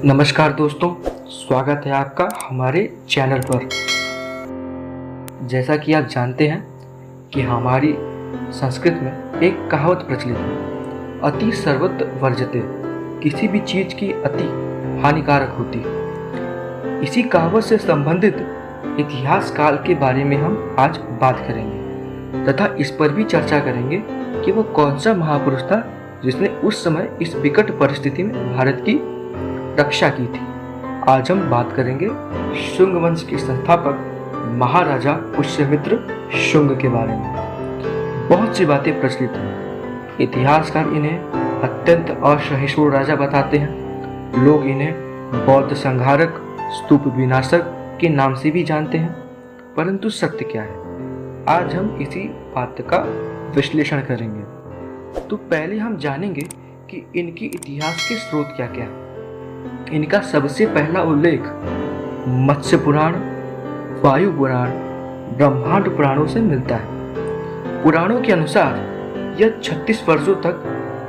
नमस्कार दोस्तों, स्वागत है आपका हमारे चैनल पर। जैसा कि आप जानते हैं कि हमारी संस्कृत में एक कहावत प्रचलित है, अति सर्वत्र वर्जते। किसी भी चीज़ की अति हानिकारक होती है। इसी कहावत से संबंधित इतिहास काल के बारे में हम आज बात करेंगे तथा इस पर भी चर्चा करेंगे कि वो कौन सा महापुरुष था जिसने उस समय इस विकट परिस्थिति में भारत की रक्षा की थी। आज हम बात करेंगे शुंग वंश के संस्थापक महाराजा पुष्यमित्र शुंग के बारे में। बहुत सी बातें प्रचलित हैं। इतिहासकार इन्हें अत्यंत असहिष्णु राजा बताते हैं। लोग इन्हें बौद्ध संहारक, स्तूप विनाशक के नाम से भी जानते हैं। परंतु सत्य क्या है, आज हम इसी बात का विश्लेषण करेंगे। तो पहले हम जानेंगे कि इनकी इतिहास के स्रोत क्या क्या है। इनका सबसे पहला उल्लेख मत्स्य पुराण, वायु पुराण, ब्रह्मांड पुराणों से मिलता है। पुराणों के अनुसार यह 36 वर्षों तक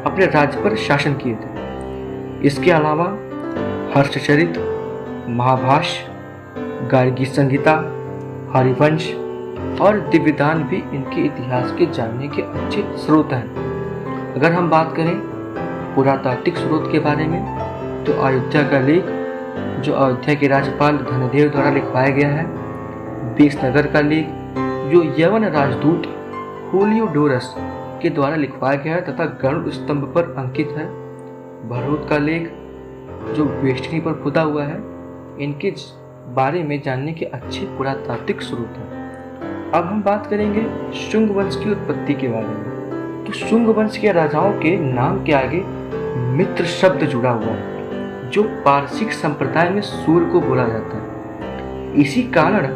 अपने राज्य पर शासन किए थे। इसके अलावा हर्षचरित, महाभाष्य, गार्गी संहिता, हरिवंश और दिव्यदान भी इनके इतिहास के जानने के अच्छे स्रोत हैं। अगर हम बात करें पुरातात्विक स्रोत के बारे में, तो अयोध्या का लेख जो अयोध्या के राज्यपाल धनदेव द्वारा लिखवाया गया है, विसनगर का लेख जो यवन राजदूत होलियोडोरस के द्वारा लिखवाया गया है तथा गरुड़ स्तंभ पर अंकित है, भरहुत का लेख जो वेष्टनी पर खुदा हुआ है, इनके बारे में जानने के अच्छे पुरातात्विक स्रोत हैं। अब हम बात करेंगे शुंग वंश की उत्पत्ति के बारे में। तो शुंग वंश के राजाओं के नाम के आगे मित्र शब्द जुड़ा हुआ है, जो पारसिक संप्रदाय में सूर्य को बोला जाता है। इसी कारण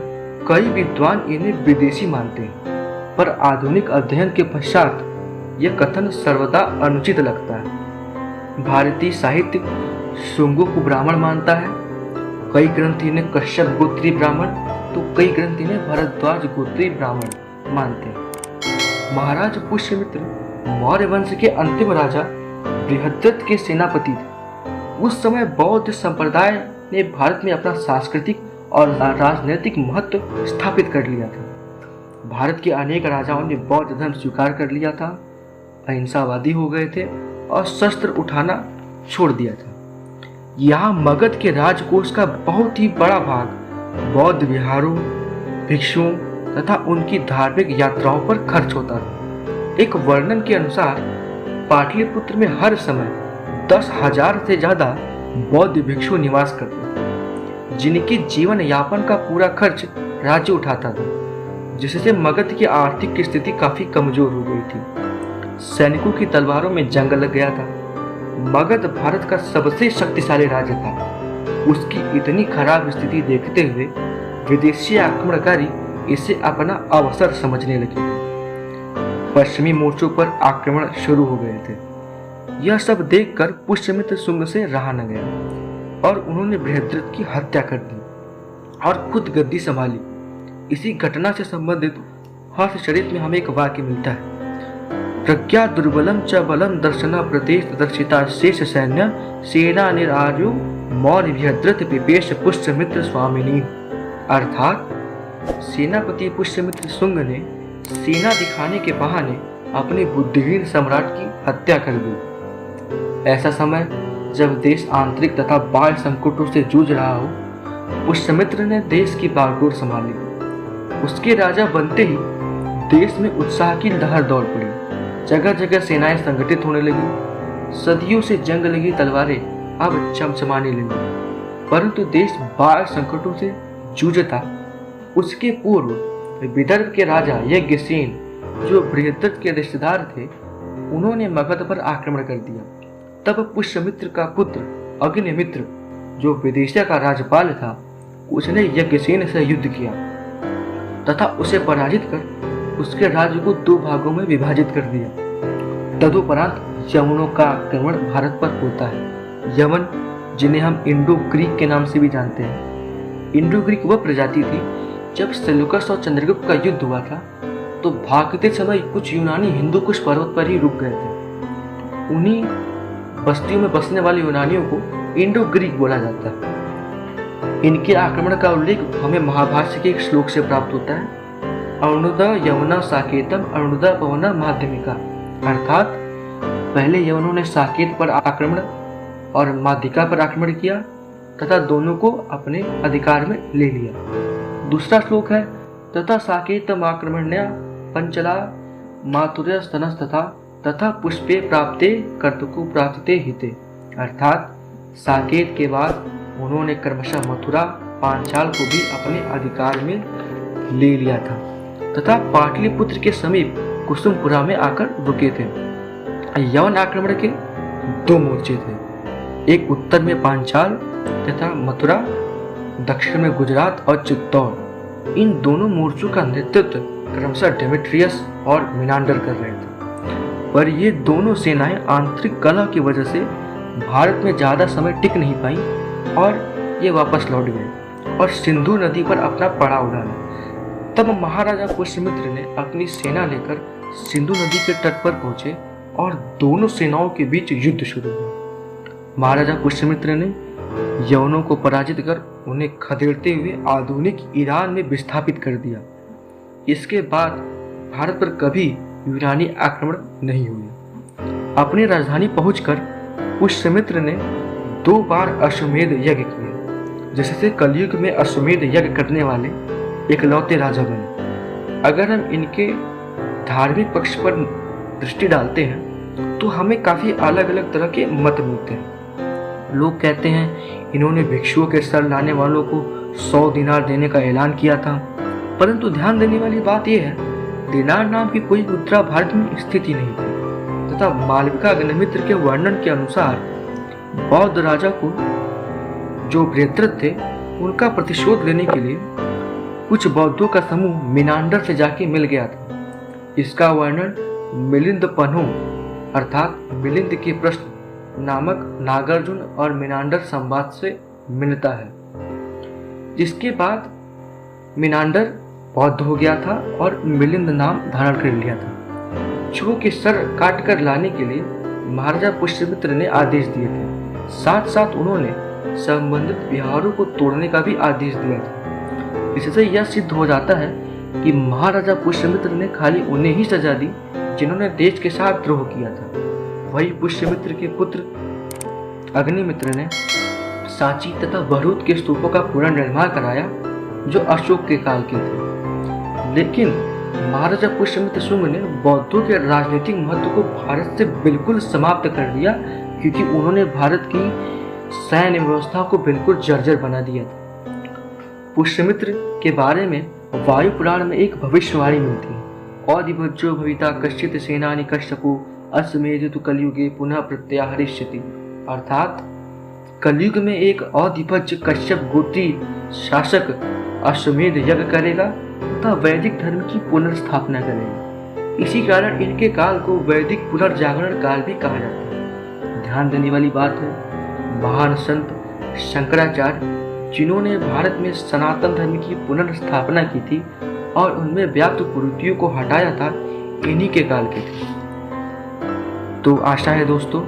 कई विद्वान इन्हें विदेशी मानते हैं, पर आधुनिक अध्ययन के पश्चात यह कथन सर्वदा अनुचित लगता है। भारतीय साहित्य शुंगों को ब्राह्मण मानता है। कई ग्रंथ इन्हें कश्यप गोत्रीय ब्राह्मण, तो कई ग्रंथ इन्हें भरद्वाज गोत्रीय ब्राह्मण मानते हैं। महाराज पुष्यमित्र मौर्य वंश के अंतिम राजा बृहद्रथ के सेनापति थे। उस समय बौद्ध संप्रदाय ने भारत में अपना सांस्कृतिक और राजनीतिक महत्व स्थापित कर लिया था। भारत के अनेक राजाओं ने बौद्ध धर्म स्वीकार कर लिया था, अहिंसावादी हो गए थे और शस्त्र उठाना छोड़ दिया था। यहाँ मगध के राजकोष का बहुत ही बड़ा भाग बौद्ध विहारों, भिक्षुओं तथा उनकी धार्मिक यात्राओं पर खर्च होता था। एक वर्णन के अनुसार पाटलिपुत्र में हर समय 10,000 से ज्यादा बौद्ध भिक्षु निवास करते थे, जिनके जीवन यापन का पूरा खर्च राज्य उठाता था, जिससे मगध की आर्थिक स्थिति काफी कमजोर हो गई थी। सैनिकों की तलवारों में जंग लग गया था। मगध भारत का सबसे शक्तिशाली राज्य था। उसकी इतनी खराब स्थिति देखते हुए विदेशी आक्रमणकारी इसे अपना अवसर समझने लगे थे। पश्चिमी मोर्चों पर आक्रमण शुरू हो गए थे। यह सब देखकर पुष्यमित्र शुंग से रहा न गया और उन्होंने बृहद्रथ की हत्या कर दी और खुद गद्दी संभाली। इसी घटना से संबंधित हर्षचरित में हमें एक वाक्य मिलता है, प्रज्ञा दुर्बलम च बलम दर्शना प्रदेश दर्शिता शेष सैन्य सेना निरार्यो मौर्य बृहद्रथ पिपेश पुष्यमित्र स्वामिनी। अर्थात सेनापति पुष्यमित्र शुंग ने सेना दिखाने के बहाने अपने बुद्धिहीन सम्राट की हत्या कर दी। ऐसा समय जब देश आंतरिक तथा बाह्य संकटों से जूझ रहा हो, पुष्यमित्र ने देश की बागडोर संभाली। उसके राजा बनते ही देश में उत्साह की लहर दौड़ पड़ी। जगह जगह सेनाएं संगठित होने लगी। सदियों से जंग लगी तलवारें अब चमचमाने लगी। परंतु देश बाह्य संकटों से जूझता। उसके पूर्व विदर्भ के राजा यज्ञसेन, जो बृहद्रथ के रिश्तेदार थे, उन्होंने मगध पर आक्रमण कर दिया। तब पुष्यमित्र का पुत्र अग्निमित्र, जो विदिशा का राज्यपाल था, उसने यज्ञसेन से युद्ध किया तथा उसे पराजित कर उसके राज्य को 2 भागों में विभाजित कर दिया। तदुपरांत यवनों का आक्रमण भारत पर होता है। यवन, जिन्हें हम इंडो ग्रीक के नाम से भी जानते हैं। इंडो ग्रीक वह प्रजाति थी जब सेल्यूकस और चंद्रगुप्त का युद्ध हुआ था, तो भागते समय कुछ यूनानी हिंदू कुश पर्वत पर ही रुक गए थे। उन्हीं बस्तियों में बसने वाले यूनानियों को इंडो ग्रीक बोला जाता है। इनके आक्रमण का उल्लेख हमें महाभाष्य के एक श्लोक से प्राप्त होता है, अरुणोदा यवना साकेतम अरुणोदा पवना माध्यमिका, अर्थात पहले यवनों ने साकेत पर आक्रमण और माध्यिका पर आक्रमण किया तथा दोनों को अपने अधिकार में ले लिया। दूसरा श्लोक है, तथा साकेतम आक्रमण्या पंचला माथुर्य स्तनस तथा पुष्पे प्राप्ते कर्तुकु प्राप्ते हिते, अर्थात साकेत के बाद उन्होंने क्रमशः मथुरा पांचाल को भी अपने अधिकार में ले लिया था तथा पाटलिपुत्र के समीप कुसुमपुरा में आकर रुके थे। यवन आक्रमण के दो मोर्चे थे, एक उत्तर में पांचाल तथा मथुरा, दक्षिण में गुजरात और चित्तौड़। इन दोनों मोर्चों का नेतृत्व क्रमशः डेमेट्रियस और मिनांडर कर रहे थे, पर ये दोनों सेनाएं आंतरिक कलह की वजह से भारत में ज्यादा समय टिक नहीं पाई और ये वापस लौट गए और सिंधु नदी पर अपना पड़ाव डाला। तब महाराजा पुष्यमित्र ने अपनी सेना लेकर सिंधु नदी के तट पर पहुंचे और दोनों सेनाओं के बीच युद्ध शुरू हुआ। महाराजा पुष्यमित्र ने यवनों को पराजित कर उन्हें खदेड़ते हुए आधुनिक ईरान में विस्थापित कर दिया। इसके बाद भारत पर कभी यूनानी आक्रमण नहीं हुए। अपनी राजधानी पहुंचकर पुष्यमित्र ने 2 बार अश्वमेध यज्ञ किए, जिससे कलयुग में अश्वमेध यज्ञ करने वाले इकलौते राजा बने। अगर हम इनके धार्मिक पक्ष पर दृष्टि डालते हैं तो हमें काफी अलग अलग तरह के मत मिलते हैं। लोग कहते हैं इन्होंने भिक्षुओं के सर लाने वालों को 100 दिनार देने का ऐलान किया था, परंतु ध्यान देने वाली बात यह है दिनार नाम की कोई मुद्रा भारत में स्थिति नहीं थी तथा मालविका अग्निमित्र के वर्णन के अनुसार बौद्ध राजा को जो प्रेतृत थे उनका प्रतिशोध लेने के लिए कुछ बौद्धों का समूह मिनांडर से जाके मिल गया था। इसका वर्णन मिलिंद पन्हो अर्थात मिलिंद के प्रश्न नामक नागार्जुन और मिनांडर संवाद से मिलता है, जिसके बाद मिनांडर बौद्ध हो गया था और मिलिंद नाम धारण कर लिया था। भिक्षुओं के सर काट कर लाने के लिए महाराजा पुष्यमित्र ने आदेश दिए थे, साथ साथ उन्होंने संबंधित विहारों को तोड़ने का भी आदेश दिया था। इससे यह सिद्ध हो जाता है कि महाराजा पुष्यमित्र ने खाली उन्हें ही सजा दी जिन्होंने देश के साथ द्रोह किया था। वही पुष्यमित्र के पुत्र अग्निमित्र ने सांची तथा भरूच के स्तूपों का पुनर्निर्माण कराया जो अशोक के काल के थे। लेकिन महाराजा पुष्यमित्र शुंग ने बौद्धों के राजनीतिक महत्व को भारत से बिल्कुल समाप्त कर दिया, क्योंकि उन्होंने भारत की सैन्य व्यवस्था को बिल्कुल जर्जर बना दिया था। पुष्यमित्र के बारे में वायु पुराण में एक भविष्यवाणी मिलती है, औदिभज्यो भविता कश्चित सेनानी कश्यपु अश्वमेधितु कलयुगे पुनः प्रत्याहरिष्यति, अर्थात कलयुग में एक औदिभज्य कश्यप गोत्री शासक अश्वमेध यज्ञ करेगा तथा वैदिक धर्म की पुनर्स्थापना करेगा। इसी कारण इनके काल को वैदिक पुनर्जागरण काल भी कहा जाता है। ध्यान देने वाली बात है, महान संत शंकराचार्य जिन्होंने भारत में सनातन धर्म की पुनर्स्थापना की थी और उनमें व्याप्त कुरीतियों को हटाया था, इन्हीं के काल के थे। तो आशा है दोस्तों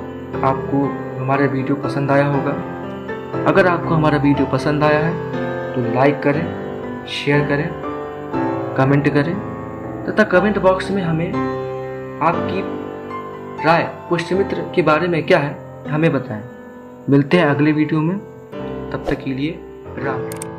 आपको हमारा वीडियो पसंद आया होगा। अगर आपको हमारा वीडियो पसंद आया है तो लाइक करें, शेयर करें, कमेंट करें तथा कमेंट बॉक्स में हमें आपकी राय पुष्यमित्र के बारे में क्या है हमें बताएं। मिलते हैं अगले वीडियो में, तब तक के लिए राम राम।